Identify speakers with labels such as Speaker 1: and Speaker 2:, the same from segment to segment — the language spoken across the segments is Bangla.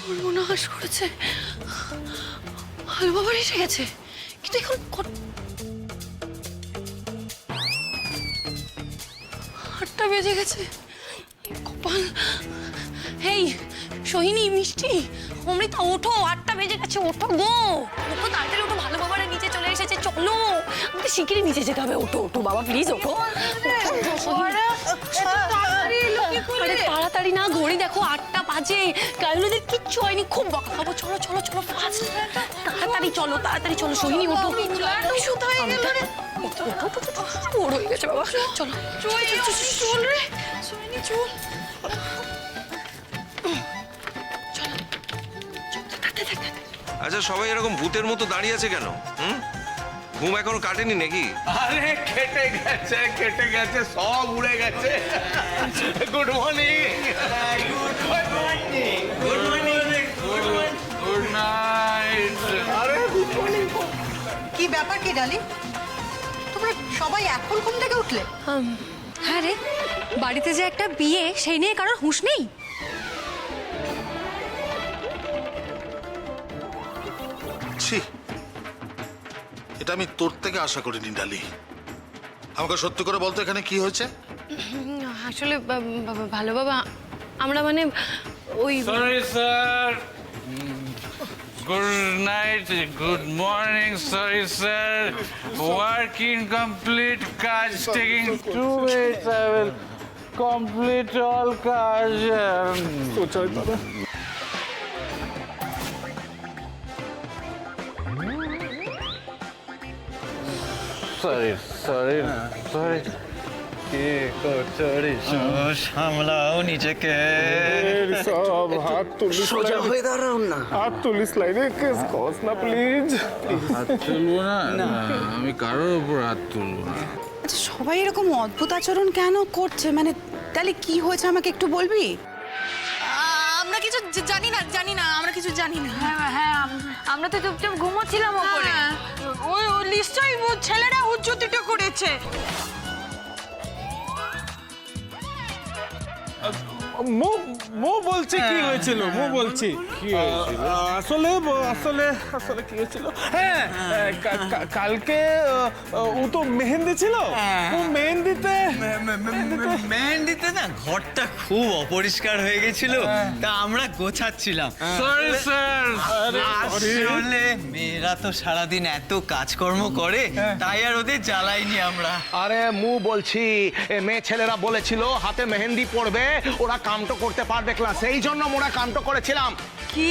Speaker 1: সর্বনাশ করেছে। ভালো বাবার এসে গেছে, কিন্তু এখন 8টা বেজে গেছে। কপাল। হেই সোহিনী, মিষ্টি, অমৃতা, ওঠো, 8টা বেজে গেছে, ওঠো গো, ওঠো তাড়াতাড়ি ওঠো, ভালো বাবারা নিচে চলে এসেছে, চলো আমাকে শিগগিরই নিচে যেতে হবে। ওঠো ওঠো বাবা, প্লিজ ওঠো। আরে তাড়াতাড়ি না, ঘড়ি দেখো 8টা বাজে, কালুদের কিচ্ছু হয়নি, খুব বকা খাবো। চলো চলো চলো, ফাস্ট, তাড়াতাড়ি চলো, তাড়াতাড়ি চলো। সোহিনী ওঠো, ওঠো ওর হয়ে গেছে বাবা, চলো চল রে সোহিনী, চল।
Speaker 2: আচ্ছা, সবাই এরকম ভূতের মতো দাঁড়িয়ে আছে কেন? ঘুম এখনো কাটেনি নাকি?
Speaker 3: আরে কেটে গেছে, সব উড়ে গেছে। Good morning. Good night. আরে গুড মর্নিং।
Speaker 4: কি ব্যাপার কি ডালি, তোমরা সবাই এখন ঘুম থেকে উঠলে?
Speaker 1: হ্যাঁ রে, বাড়িতে যে একটা বিয়ে, সেই নিয়ে কারোর হুঁশ নেই।
Speaker 5: ছি, এটা আমি তোর থেকে আশা করিনি ডালি। আমাকে সত্যি করে বলতো এখানে কি হয়েছে?
Speaker 1: আসলে ভালো বাবা, আমরা মানে ওই
Speaker 3: sorry sir. Good night, good morning. Sorry sir, work incomplete, কাজ taking 2 weeks. I will complete all কাজ। সরি। কি করছো রে? সামলাও নিজেকে।
Speaker 6: সব হাত তুলিস, সোজা হয়ে দাঁড়াও না, হাত তুলিস লাইনে কেস কস না প্লিজ।
Speaker 3: হাত তুলবো না, আমি কারোর উপর হাত তুলবো না।
Speaker 4: আচ্ছা, সবাই এরকম অদ্ভুত আচরণ কেন করছে? মানে তাহলে কি হয়েছে আমাকে একটু বলবি?
Speaker 1: আমরা কিছু জানি না, আমরা কিছু জানি না। হ্যাঁ, আমরা তো চুপচাপ ঘুমোচ্ছিলাম ওপরে।
Speaker 4: ওই নিশ্চয়ই ছেলেরা উজ্জতিটা করেছে।
Speaker 6: মো বলছে কি হয়েছিল, মো বলছি কি হয়েছিল আসলে কি হয়েছিল। হ্যাঁ, কালকে ও তো মেহেন্দি ছিল, ও
Speaker 7: মেহেন্দিতে না ঘরটা খুব অপরিষ্কার হয়ে গেছিল, তা আমরা গোছাচ্ছিলাম।
Speaker 3: Sorry sir.
Speaker 7: আসলে মেয়েরা তো সারাদিন এত কাজকর্ম করে, তাই আর ওদের জ্বালাইনি আমরা।
Speaker 8: আরে মু বলছি, মেয়ে ছেলেরা বলেছিল হাতে মেহেন্দি পড়বে, ওরা কামটো করতে পারবে ক্লাস, সেই জন্য মোরা কামটো করেছিলাম।
Speaker 4: কি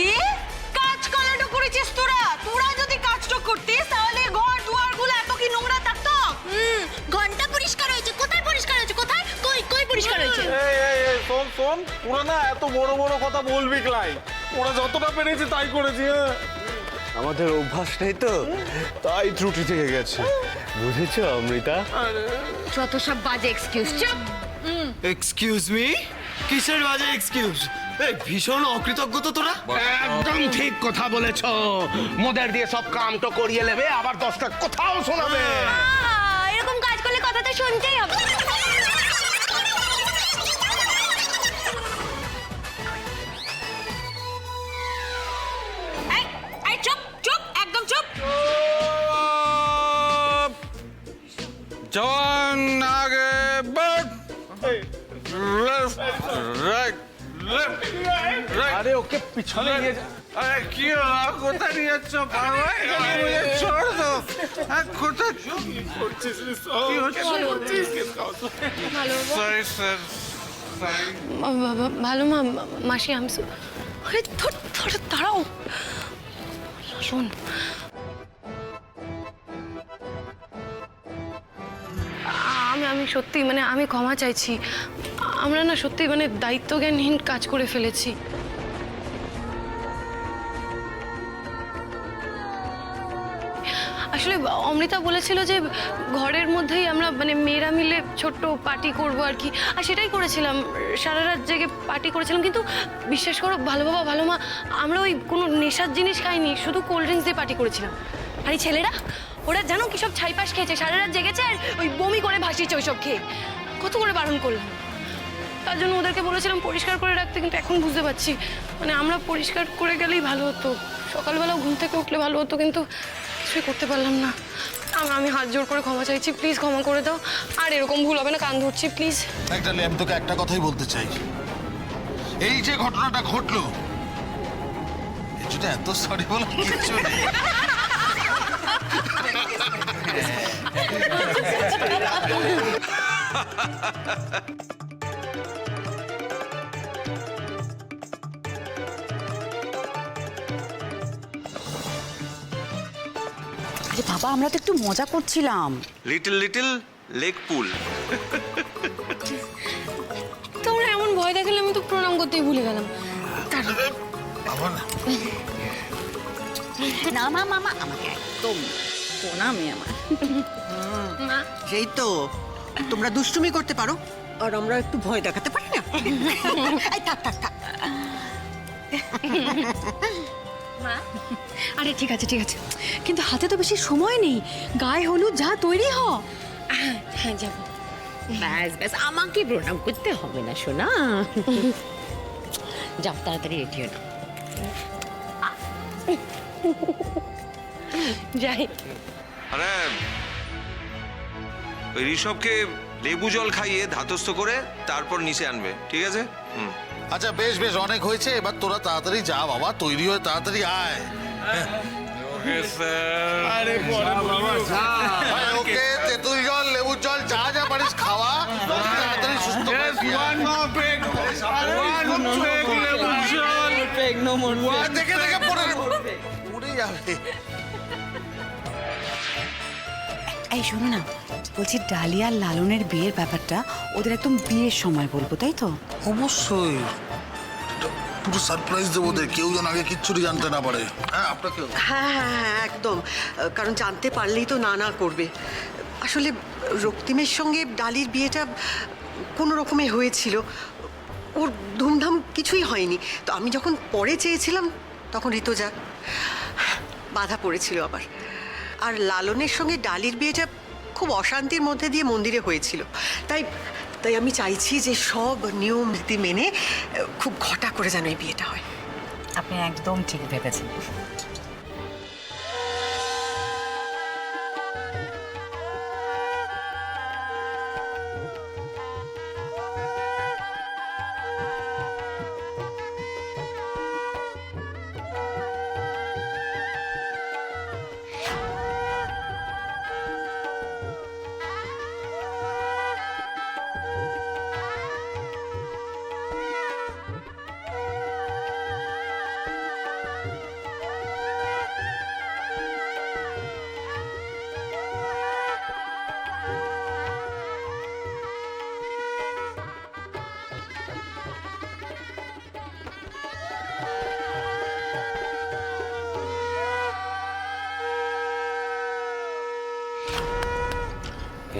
Speaker 4: কাজ করাটা করেছিস তোরা? তোরা যদি কাজটা করতিস তাহলে ঘর দুয়ার গুলো এত কি নোংরা থাকতো?
Speaker 1: ঘন্টা পরিষ্কার হয়েছে, কোথায় পরিষ্কার হয়েছে, কোথায়, কই পরিষ্কার হয়েছে?
Speaker 6: শোন, ওরা না এত বড় বড় কথা বলবি ক্লাই, ওরা যতটা পেরেছে তাই করেছি।
Speaker 7: আমাদের অভ্যাস নেই তো, তাই ত্রুটি থেকে গেছে, বুঝেছো অমৃতা?
Speaker 1: যত সব বাজে এক্সকিউজ। চুপ।
Speaker 7: Excuse me? কিসের বাজে এক্সকিউজ? ভীষণ অকৃতজ্ঞ তো তোরা।
Speaker 8: একদম ঠিক কথা বলেছ, মোদের দিয়ে সব কামটো করিয়ে নেবে, আবার 10টা কোথাও শোনাবে।
Speaker 1: এরকম কাজ করলে কথা তো শুনতেই হবে।
Speaker 4: এই চুপ চুপ, একদম চুপ।
Speaker 3: জন আগে but, left right, left right.
Speaker 6: আরে ওকে পিছনে নিয়ে যা।
Speaker 3: আরে কি হলো? কোথায় নিয়ে যাচ্ছ? ছোড় তো। কোথায় কি হচ্ছে? সরি স্যার,
Speaker 1: ভালো মাসি, আমি আরে দাঁড়াও, শোন, আমি সত্যি মানে আমি ক্ষমা চাইছি। আমরা না সত্যি মানে দায়িত্বজ্ঞানহীন কাজ করে ফেলেছি। আসলে অমৃতা বলেছিল যে ঘরের মধ্যেই আমরা মানে মেয়েরা মিলে ছোট্ট পার্টি করবো আর কি, আর সেটাই করেছিলাম, সারা রাত জেগে পার্টি করেছিলাম। কিন্তু বিশ্বাস করো ভালো বাবা ভালো মা, আমরা ওই কোনো নেশার জিনিস খাইনি, শুধু কোল্ড ড্রিঙ্কস দিয়ে পার্টি করেছিলাম। আর এই ছেলেরা ওরা জানো কি সব ছাইপাশ খেয়েছে, সারা রাত জেগেছে আর ওই বমি করে ভাসিয়েছে ওইসব খেয়ে। কত করে বারণ করলাম, তার জন্য ওদেরকে বলেছিলাম পরিষ্কার করে রাখতে, কিন্তু এখন বুঝতে পারছি মানে আমরা পরিষ্কার করে গেলেই ভালো হতো, সকালবেলা ঘুম থেকে উঠলে ভালো হতো, কিন্তু কিছুই করতে পারলাম না। আমি হাত জোর করে ক্ষমা চাইছি, প্লিজ ক্ষমা করে দাও, আর এরকম ভুল হবে না, কান ধরছি প্লিজ।
Speaker 5: ডালি, আমি তোকে একটা কথাই বলতে চাই, এই যে ঘটনাটা ঘটলো এটা এত সরি বলা কিছু নেই।
Speaker 4: আরে বাবা, আমরা তো একটু মজা করছিলাম।
Speaker 2: লিটল লিটল লেক পুল।
Speaker 1: তোমরা এমন ভয় দেখালে আমি তো প্রণাম করতেই ভুলে গেলাম।
Speaker 5: আবার
Speaker 4: না মা, মামা আমাকে একদম প্রণামই আমার।
Speaker 1: মা,
Speaker 9: সেই তো, তোমরা দুষ্টুমি করতে পারো আর আমরা একটু ভয় দেখাতে পারি না। এই থাক থাক থাক।
Speaker 4: আরে ঠিক আছে ঠিক আছে, কিন্তু হাতে তো বেশি সময় নেই, গায়ে হলুদ যা তৈরি হ।
Speaker 1: হ্যাঁ যাবো।
Speaker 9: ব্যাস ব্যাস, আমাকে প্রণাম করতে হবে না সোনা। যাও তাড়াতাড়ি রেডি হয়ে নাও।
Speaker 1: যাই।
Speaker 2: আরে ওই ঋষভকে লেবু জল খাইয়ে ধাতস্থ করে তারপর নিচে আনবে, ঠিক আছে? হুম।
Speaker 5: আচ্ছা বেশ বেশ, অনেক হয়েছে, এবার তোরা তাড়াতাড়ি যা বাবা, তৈরি হয়ে তাড়াতাড়ি আয়।
Speaker 6: আরে পরে বাবা
Speaker 5: ভাই, ওকে তেঁতুল জল, লেবুর জল, যা যা পারিস খাওয়া, ওকে তাড়াতাড়ি সুস্থ করে দিয়ে আয়। দেখে দেখে পড়ে পড়ে যাবে।
Speaker 4: এই শোনো না, বলছি ডালিয়া আর লালনের বিয়ের ব্যাপারটা ওদের একদম বিয়ের সময় বলবো, তাই তো?
Speaker 5: অবশ্যই পুরো সারপ্রাইজ দেবো ওদের, কেউ যেন আগে কিচ্ছুটি জানতে না পারে। হ্যাঁ, আপনাকেও।
Speaker 9: হ্যাঁ হ্যাঁ হ্যাঁ, একদম, কারণ জানতে পারলেই তো না না করবে। আসলে রক্তিমের সঙ্গে ডালির বিয়েটা কোনো রকমে হয়েছিল, ওর ধুমধাম কিছুই হয়নি। তো আমি যখন পরে চেয়েছিলাম তখন ঋতুজা বাধা পড়েছিল আবার। আর লালনের সঙ্গে ডালির বিয়েটা খুব অশান্তির মধ্যে দিয়ে মন্দিরে হয়েছিল, তাই তাই আমি চাইছি যে সব নিয়ম রীতি মেনে খুব ঘটা করে যেন এই বিয়েটা হয়।
Speaker 4: আপনি একদম ঠিক ভেবেছেন।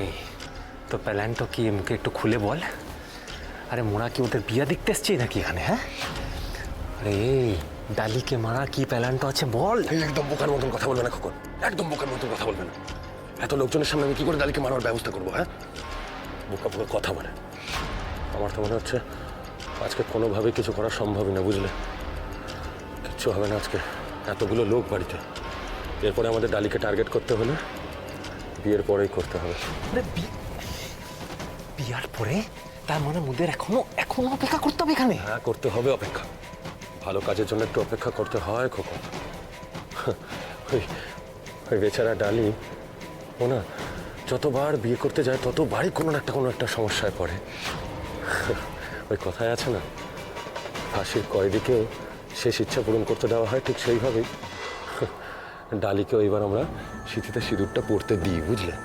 Speaker 10: এই তো প্ল্যানটা কি আমাকে একটু খুলে বল। আরে মোরা কি ওদের বিয়া দেখতে এসছি নাকি এখানে? হ্যাঁ, আরে এই ডালিকে মারা কি প্ল্যানটা আছে বল।
Speaker 11: একদম বোকার মতন কথা বলবে না খোকন, একদম বোকার মতন কথা বলবে না। এত লোকজনের সামনে আমি কি করে ডালিকে মারার ব্যবস্থা করবো? হ্যাঁ, বোকা বোকা কথা বলে। আমার তো মনে হচ্ছে আজকে কোনোভাবেই কিছু করা সম্ভবই না, বুঝলে? কিচ্ছু হবে না আজকে, এতগুলো লোক বাড়িতে। এরপরে আমাদের ডালিকে টার্গেট করতে হলে বিয়ের পরেই করতে হবে।
Speaker 10: বিয়ার পরে? তার মানে মোদের এখনো অপেক্ষা করতে হবে এখানে?
Speaker 11: হ্যাঁ, করতে হবে অপেক্ষা। ভালো কাজের জন্য একটু অপেক্ষা করতে হয় খোকন। ওই বেচারা ডালি, ও না যতবার বিয়ে করতে যায় ততবারই কোনো একটা সমস্যায় পড়ে। ওই কথায় আছে না, ফাঁসির কয়েদিকেও শেষ ইচ্ছা পূরণ করতে দেওয়া হয়, ঠিক সেইভাবেই ডালিকেও এবার আমরা সিঁথিতে সিঁদুরটা পড়তে দিই, বুঝলে?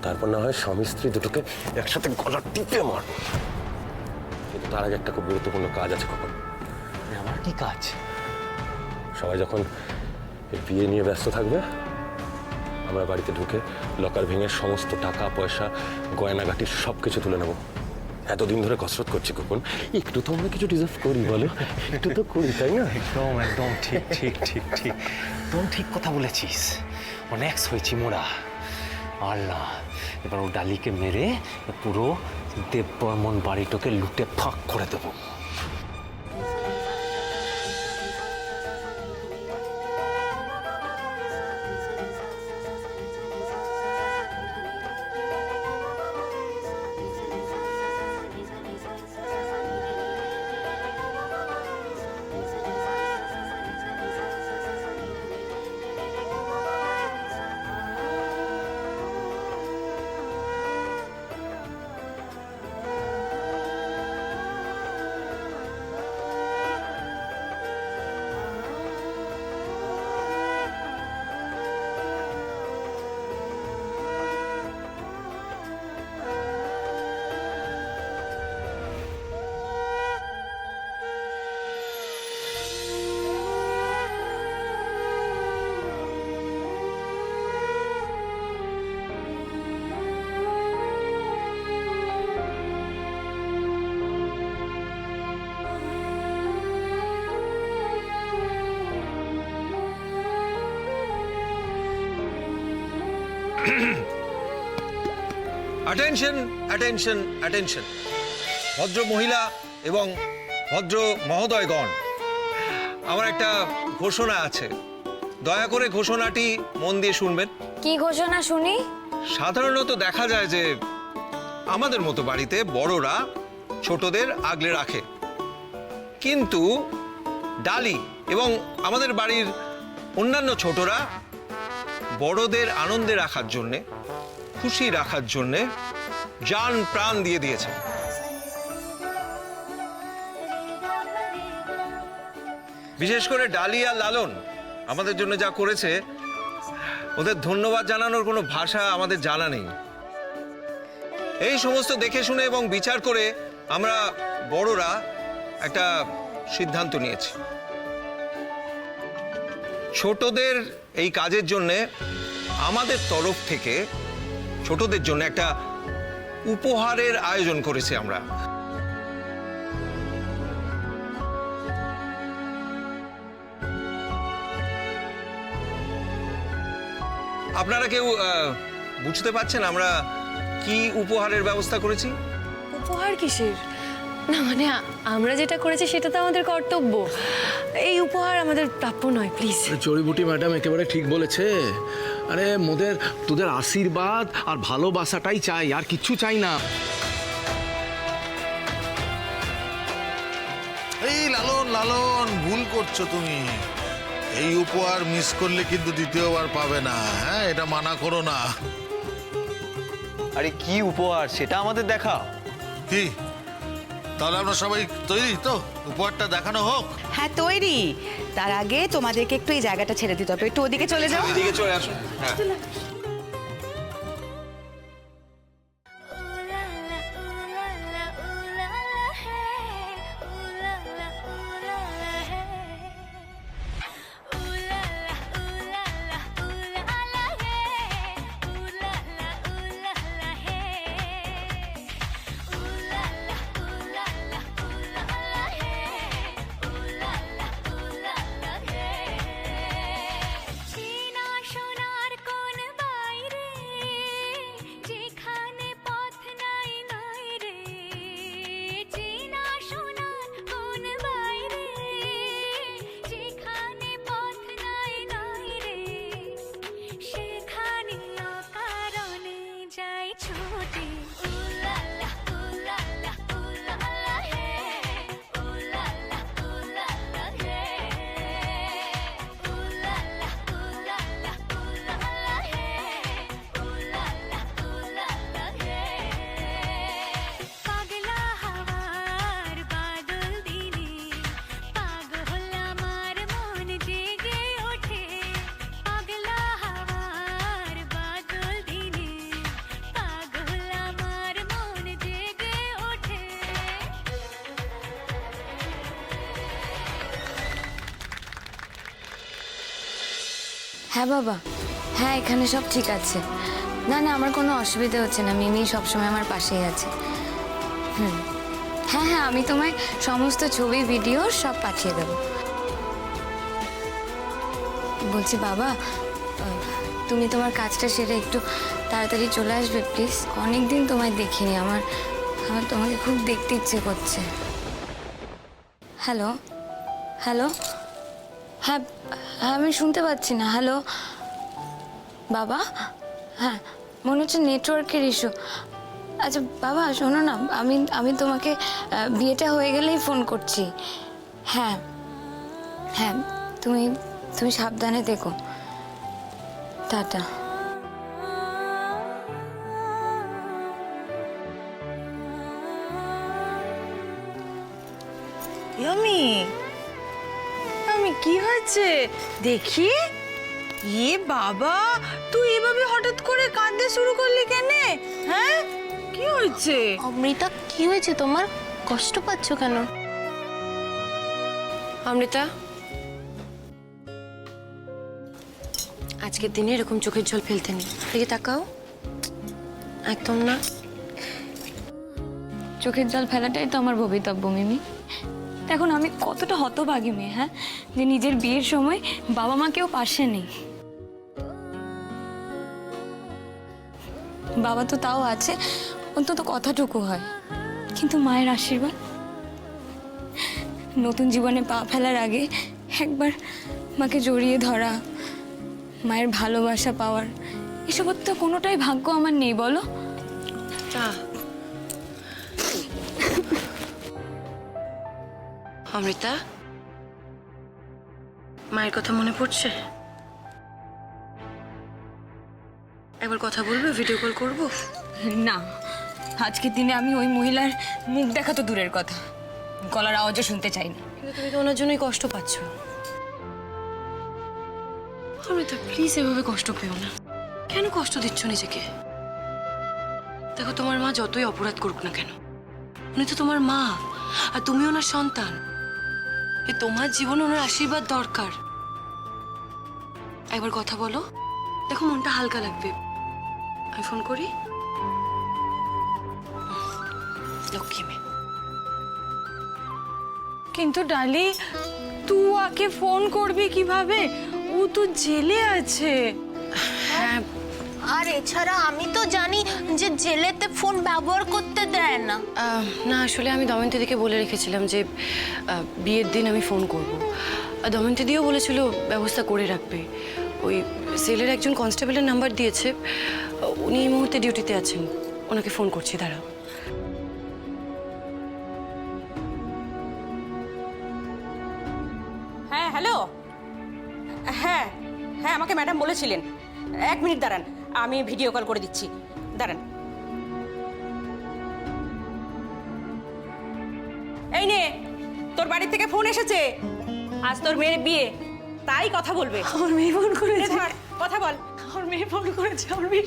Speaker 11: তারপর না হয় স্বামী স্ত্রী দুটোকে একসাথে গলা টিপে মার। কিন্তু তার আগে একটা খুব গুরুত্বপূর্ণ কাজ আছে খোকন।
Speaker 10: আমার কি কাজ?
Speaker 11: সবাই যখন এই বিয়ে নিয়ে ব্যস্ত থাকবে, আমরা বাড়িতে ঢুকে লকার ভেঙে সমস্ত টাকা পয়সা গয়নাগাটি সব কিছু তুলে নেব। এতদিন ধরে কসরত করছি খোকন, একটু তো আমরা কিছু ডিজার্ভ করি, বলো? একটু তো করি, তাই না?
Speaker 10: একদম ঠিক ঠিক ঠিক ঠিক, একদম ঠিক কথা বলেছিস। অনেক হয়েছি মোরা। আর না, এবার ও ডালিকে মেরে পুরো দেববর্মন বাড়িটাকে লুটে ফাঁক করে দেবো।
Speaker 2: অ্যাটেনশন অ্যাটেনশন অ্যাটেনশন, ভদ্র মহিলা এবং ভদ্র মহোদয়গণ, আমার একটা ঘোষণা আছে, দয়া করে ঘোষণাটি মন দিয়ে শুনবেন।
Speaker 1: কি ঘোষণা শুনি?
Speaker 2: সাধারণত দেখা যায় যে আমাদের মতো বাড়িতে বড়রা ছোটদের আগলে রাখে, কিন্তু ডালি এবং আমাদের বাড়ির অন্যান্য ছোটরা বড়দের আনন্দে রাখার জন্যে, খুশি রাখার জন্যে জান প্রাণ দিয়ে দিয়েছে। বিশেষ করে ডালি আর লালন আমাদের জন্য যা করেছে, ওদের ধন্যবাদ জানানোর কোনো ভাষা আমাদের জানা নেই। এই সমস্ত দেখে শুনে এবং বিচার করে আমরা বড়রা একটা সিদ্ধান্ত নিয়েছি। ছোটদের এই কাজের জন্যে আমাদের তরফ থেকে ছোটদের জন্য একটা উপহারের আয়োজন করেছি আমরা। আপনারা কেউ বুঝতে পারছেন আমরা কি উপহারের ব্যবস্থা করেছি?
Speaker 1: উপহার কিসের? না মানে আমরা যেটা করেছি সেটা তো আমাদের কর্তব্য, এই উপহার আমাদের প্রাপ্য নয়, প্লিজ।
Speaker 8: চড়িবুটি ম্যাডাম একেবারে ঠিক বলেছে। আরে তোদের আশীর্বাদ আর ভালোবাসাটাই চাই, আর কিচ্ছু চাই না।
Speaker 5: এই লালন লালন, ভুল করছো তুমি। এই উপহার মিস করলে কিন্তু দ্বিতীয়বার পাবে না। হ্যাঁ, এটা মানা করো না।
Speaker 7: আরে কি উপহার সেটা আমাদের দেখাও।
Speaker 5: কি তাহলে আমরা সবাই তৈরি তো? উপহারটা দেখানো হোক।
Speaker 4: হ্যাঁ তৈরি। তার আগে তোমাদেরকে একটু এই জায়গাটা ছেড়ে দিতে হবে, একটু ওদিকে চলে যাও।
Speaker 2: এদিকে চলে আসুন। হ্যাঁ,
Speaker 1: হ্যাঁ বাবা, হ্যাঁ এখানে সব ঠিক আছে। না না, আমার কোনো অসুবিধা হচ্ছে না, মিমি সবসময় আমার পাশেই আছে। হ্যাঁ হ্যাঁ, আমি তোমায় সমস্ত ছবি ভিডিও সব পাঠিয়ে দেবো। বলছি বাবা, তুমি তোমার কাজটা সেরে একটু তাড়াতাড়ি চলে আসবে প্লিজ। অনেক দিন তোমায় দেখিনি,
Speaker 12: আমার তোমাকে খুব দেখতে ইচ্ছে করছে। হ্যালো হ্যালো, হ্যাঁ হ্যাঁ আমি শুনতে পাচ্ছি না। হ্যালো বাবা, হ্যাঁ মনে হচ্ছে নেটওয়ার্কের ইস্যু। আচ্ছা বাবা শোনো না, আমি তোমাকে বিয়েটা হয়ে গেলেই ফোন করছি। হ্যাঁ হ্যাঁ, তুমি সাবধানে থেকো। টাটা।
Speaker 4: আমি কি হয়েছে দেখি? এ বাবা, তুই এভাবে হঠাৎ করে কাঁদতে শুরু করলি কেন? হ্যাঁ কি হয়েছে?
Speaker 1: অমৃতা কি হয়েছে তোমার? কষ্ট পাচ্ছ কেন? অমৃতা, আজকের দিনে এরকম চোখের জল ফেলতে নেই। দেখি তাকাও, একদম না।
Speaker 12: চোখের জল ফেলাটাই তো আমার ভবিতব্য মিমি। এখন আমি কতটা হতভাগী মেয়ে, হ্যাঁ, যে নিজের বিয়ের সময় বাবা মা কেউ পাশে নেই। বাবা তো তাও আছে, অন্তত কথাটুকু হয়, কিন্তু মায়ের আশীর্বাদ। নতুন জীবনে পা ফেলার আগে একবার মাকে জড়িয়ে ধরা, মায়ের ভালোবাসা পাওয়ার, এসবের তো কোনোটাই ভাগ্য আমার নেই বলো।
Speaker 1: অমৃতা, মায়ের কথা মনে পড়ছে? একবার কথা বলবে? ভিডিও কল করবো?
Speaker 12: না, আজকের দিনে আমি ওই মহিলার মুখ দেখা তো দূরের কথা, গলার আওয়াজও শুনতে চাই না।
Speaker 1: কিন্তু তুমি তো ওনার জন্যই কষ্ট পাচ্ছ। অমৃতা প্লিজ এভাবে কষ্ট পেও না। কেন কষ্ট দিচ্ছ নিজেকে? দেখো, তোমার মা যতই অপরাধ করুক না কেন, উনি তো তোমার মা, আর তুমি ওনার সন্তান। তোমার জীবনে ওনার আশীর্বাদ দরকার। একবার কথা বলো, দেখো মনটা হালকা লাগবে। আমি ফোন করি। লক্ষ্মী মেয়ে।
Speaker 4: কিন্তু ডালি, তুই ওকে ফোন করবি কিভাবে? ও তো জেলে আছে।
Speaker 1: হ্যাঁ,
Speaker 13: আর এছাড়া আমি তো জানি যে জেলেতে ফোন ব্যবহার করতে দেয় না।
Speaker 1: না আসলে আমি দময়ন্তীদিকে বলে রেখেছিলাম যে বিয়ের দিন আমি ফোন করব। দময়ন্তীদিও বলেছিল ব্যবস্থা করে রাখবে। ওই সেলের একজন কনস্টেবলের নাম্বার দিয়েছে, উনি এই মুহূর্তে ডিউটিতে আছেন। ওনাকে ফোন করছি, দাঁড়াও।
Speaker 14: হ্যাঁ হ্যালো, হ্যাঁ হ্যাঁ আমাকে ম্যাডাম বলেছিলেন। 1 মিনিট দাঁড়ান, আমি ভিডিও কল করে দিচ্ছি, দাঁড়ান। এই নে, তোর বাড়ি থেকে ফোন এসেছে, আজ তোর মেয়ের বিয়ে, তাই কথা বলবে।
Speaker 4: আমার মেয়ে ফোন করেছে।
Speaker 14: কথা বল।
Speaker 4: আমার মেয়ে ফোন করেছে, আমার মেয়ে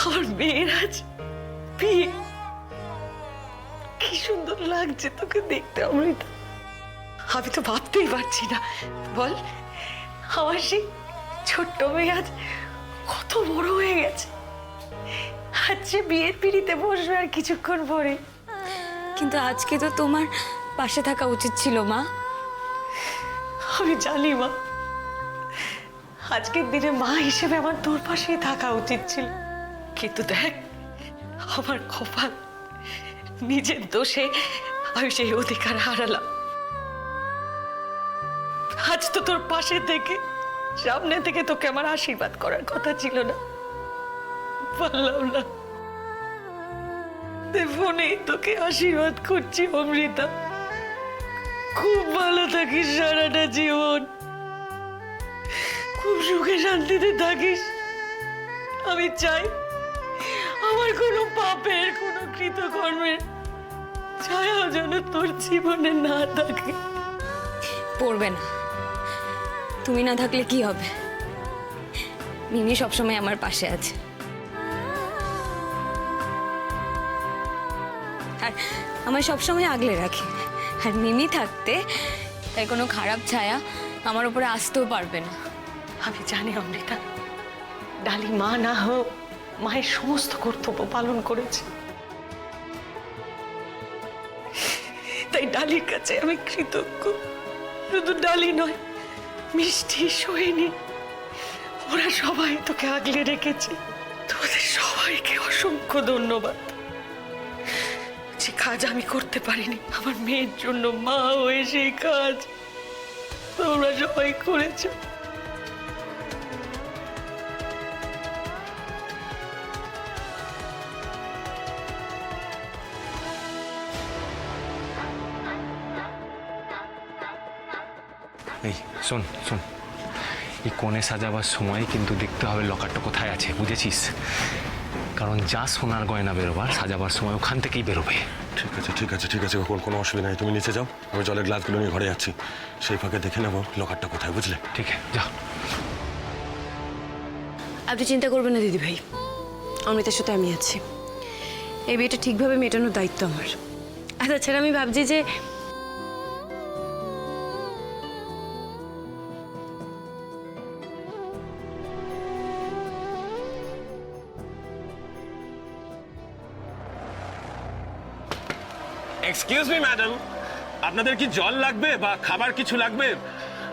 Speaker 4: আমার মেয়ের আজ বিয়ে। কি সুন্দর লাগছে তোকে দেখতে অমৃতা। আমি তো ভাবতেই পারছি না। বল, আমার সেই ছোট্ট মেয়ে আজ কত বড় হয়ে গেছে। আজ যে বিয়ের পিড়িতে বসবে আর কিছুক্ষণ পরে।
Speaker 12: কিন্তু আজকে তো তোমার পাশে থাকা উচিত ছিল মা।
Speaker 4: আমি জানি মা, আজকের দিনে মা হিসেবে আমার তোর পাশেই থাকা উচিত ছিল। কিন্তু দেখ, আমার কপাল, নিজের দোষে আমি সেই অধিকার হারালাম। আজ তো তোর পাশে থেকে, সামনে থেকে তোকে আমার আশীর্বাদ করার কথা ছিল না, পারলাম না। ফোনেই তোকে আশীর্বাদ করছি অমৃতা। খুব ভালো থাকিস সারাটা জীবন, খুব সুখে শান্তিতে থাকিস। আমি চাই আমার কোনো পাপের, কোনো কৃতকর্মের ছায়া যেন তোর জীবনে না থাকে।
Speaker 12: পড়বে না, তুমি না থাকলে কি হবে? মিমি সবসময় আমার পাশে আছে, আর আমার সবসময় আগলে রাখে। আর মিমি থাকতে তাই কোনো খারাপ ছায়া আমার উপরে আসতেও পারবে না।
Speaker 4: আমি জানি অমৃতা, ডালি মা না হোক, মায়ের সমস্ত কর্তব্য পালন করেছে। তাই ডালির কাছে আমি কৃতজ্ঞ। শুধু ডালি নয়, মিষ্টি, সোহিনী, ওরা সবাই তোকে আগলে রেখেছে। তোমাদের সবাইকে অসংখ্য ধন্যবাদ। যে কাজ আমি করতে পারিনি, আমার মেয়ের জন্য মা হয়ে সেই কাজ তোমরা সবাই করেছো।
Speaker 10: এই শোন শোন, এই কোণে সাজাবার সময় কিন্তু দেখতে হবে লকারটা কোথায় আছে, বুঝেছিস? কারণ যা সোনার গয়না বেরোবার সাজাবার সময় ওখান থেকেই বেরোবে।
Speaker 11: ঠিক আছে ঠিক আছে ঠিক আছে, কোনো অসুবিধা নেই, তুমি নিচে যাও, আমি জলের গ্লাসগুলো নিয়ে ঘরে যাচ্ছি, সেই ফাঁকে দেখে নেবো লকারটা কোথায়, বুঝলে?
Speaker 10: ঠিক আছে, যাও।
Speaker 1: আপনি চিন্তা করবেন না দিদি ভাই, অমৃতার সাথে আমি আছি। এই বিয়েটা ঠিকভাবে মেটানোর দায়িত্ব আমার। আর তাছাড়া আমি ভাবছি যে
Speaker 6: এক্সকিউজ মি ম্যাডাম, আপনাদের কি জল লাগবে বা খাবার কিছু লাগবে?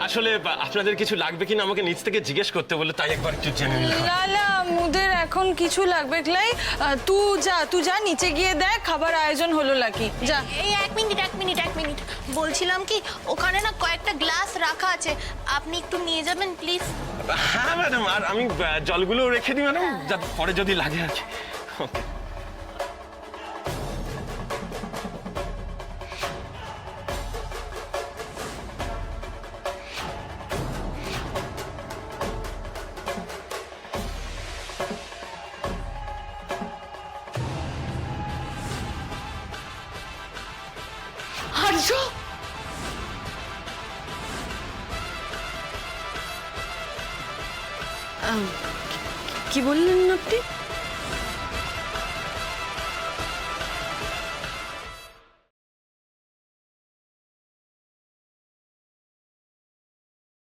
Speaker 6: আসলে আপনাদের কিছু লাগবে কিনা আমাকে নিচ থেকে জিজ্ঞেস করতে বলে, তাই একবার একটু জেনে নিলাম।
Speaker 15: লালা মুদের এখন কিছু লাগবে ক্লাই, তুই যা নিচে গিয়ে দেখ খাবার আয়োজন হলো নাকি, যা।
Speaker 13: এই এক মিনিট বলছিলাম কি, ওখানে না কয়েকটা গ্লাস রাখা আছে, আপনি একটু নিয়ে যাবেন প্লিজ।
Speaker 6: হ্যাঁ ম্যাডাম, আর আমি জলগুলো রেখে দিই ম্যাডাম, যাতে পরে যদি লাগে আর কি। ওকে।
Speaker 1: আর্য, কি বললেন আপনি?